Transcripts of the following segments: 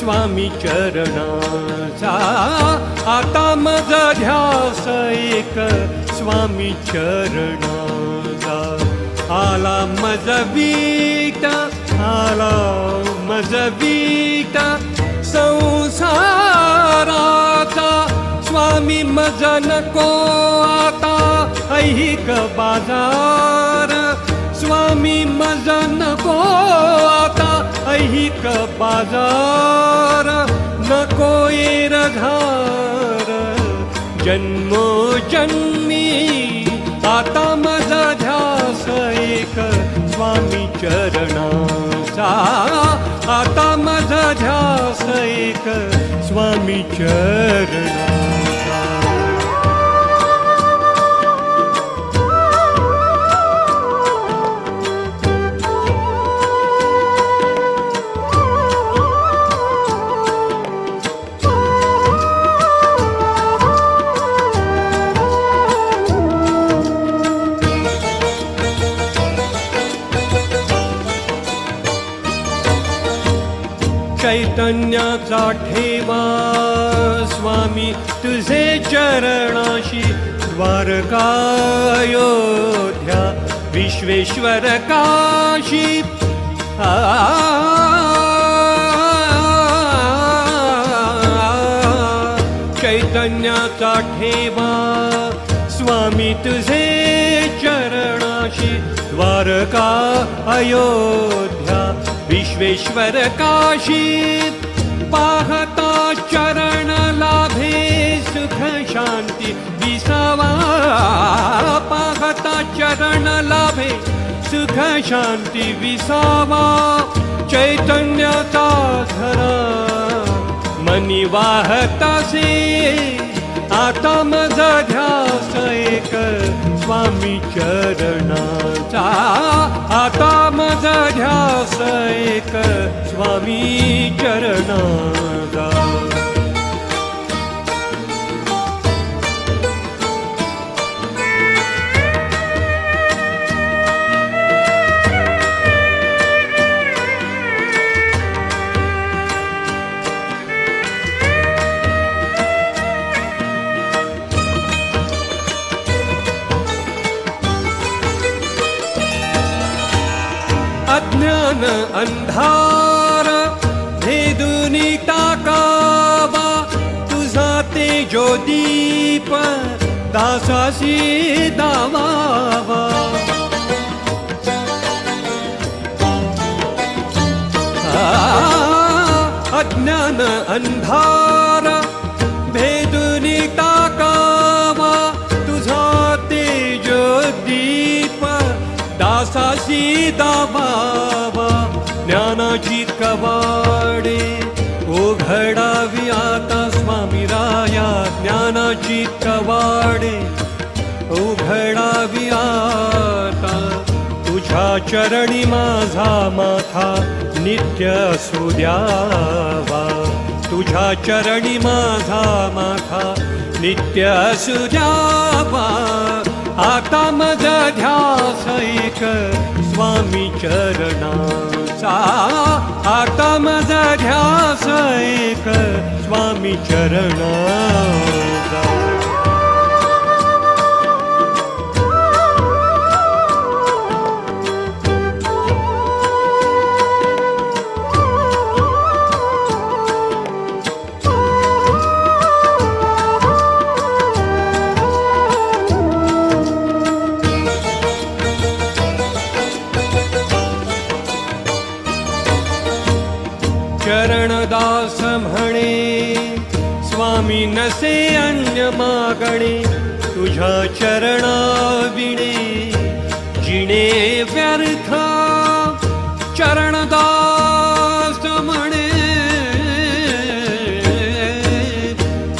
स्वामी चरणाचा आता माझा ध्यास एक स्वामी चरणाचा आला माझा वीट आला माझा वीट संसाराचा स्वामी माझा नको आता ऐहिक बाजार स्वामी माझा नको आता ऐहिक बाजार नको एरधार जन्मोजन्मी आता माझा ध्यास एक स्वामी चरणाचा आता माझा ध्यास एक स्वामी चरणाचा चैतन्याचा ठेवा स्वामी तुझे चरणाशी द्वारकायोध्या विश्वेश्वर काशी चैतन्याचा ठेवा स्वामी तुझे चरणाशी द्वारका अयोध्या विश्वेश्वर काशी पाहता चरण लाभे सुख शांती विसावा पाहता चरण लाभे सुख शांती विसावा चैतन्याचा धरा मनी वाहतासे आता माझा ध्यास एक स्वामी चरणाचा आता माझा ध्यास एक स्वामी चरणाचा अज्ञान अंधार भेदूनी टाकावा तुझा तेजोदीप दासासी दावावा अज्ञान अंधार भेदूनी टाकावा तुझा तेजोदीप दासासी दाबावा ज्ञानाची कवाडे उघडावी आता स्वामी राया ज्ञानाची कवाडे उघडावी आता तुझ्या चरणी माझा माथा नित्य असू द्यावा तुझ्या चरणी माझा माथा नित्य असू द्यावा आता माझा ध्यास एक स्वामी चरणाचा आता माझा ध्यास एक स्वामी चरणाचा चरणदास म्हणे स्वामी नसे अन्य मागणे तुझ्या चरणाविणे जिणे व्यर्थ चरणदास म्हणे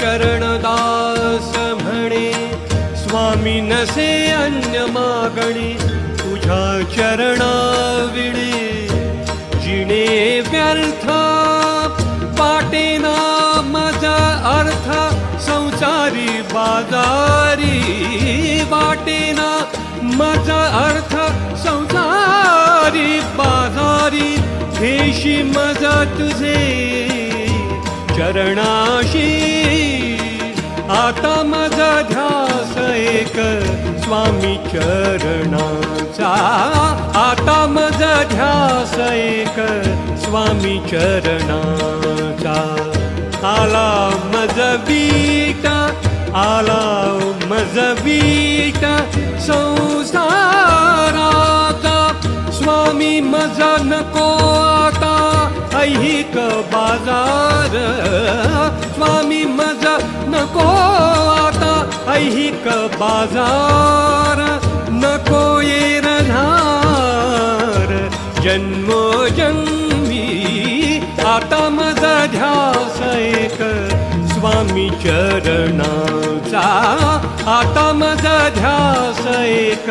चरणदास म्हणे स्वामी नसे अन्य मागणे तुझ्या चरणाविणे जिणे व्यर्थ वाटेना माझा अर्थ संसारी बाजारी वाटेना माझा अर्थ संसारी बाजारी घेशी माझा तुझे चरणाशी आता माझा ध्यास एक स्वामी चरणाचा आता माझा ध्यास एक स्वामी चरणाचा आला मजवीटा आला मजवीटा संसाराचा स्वामी मजा नको आता ऐहिक बाजार स्वामी मजा नको आता ऐहिक बाजार नको येरधार जन्मोजन्मी आता मजा ध्यास एक स्वामी चरणाचा आता मजा ध्यास एक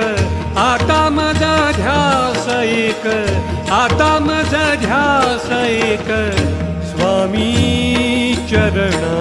आता मजा ध्यास एक आता मजा ध्यास एक स्वामी चरणा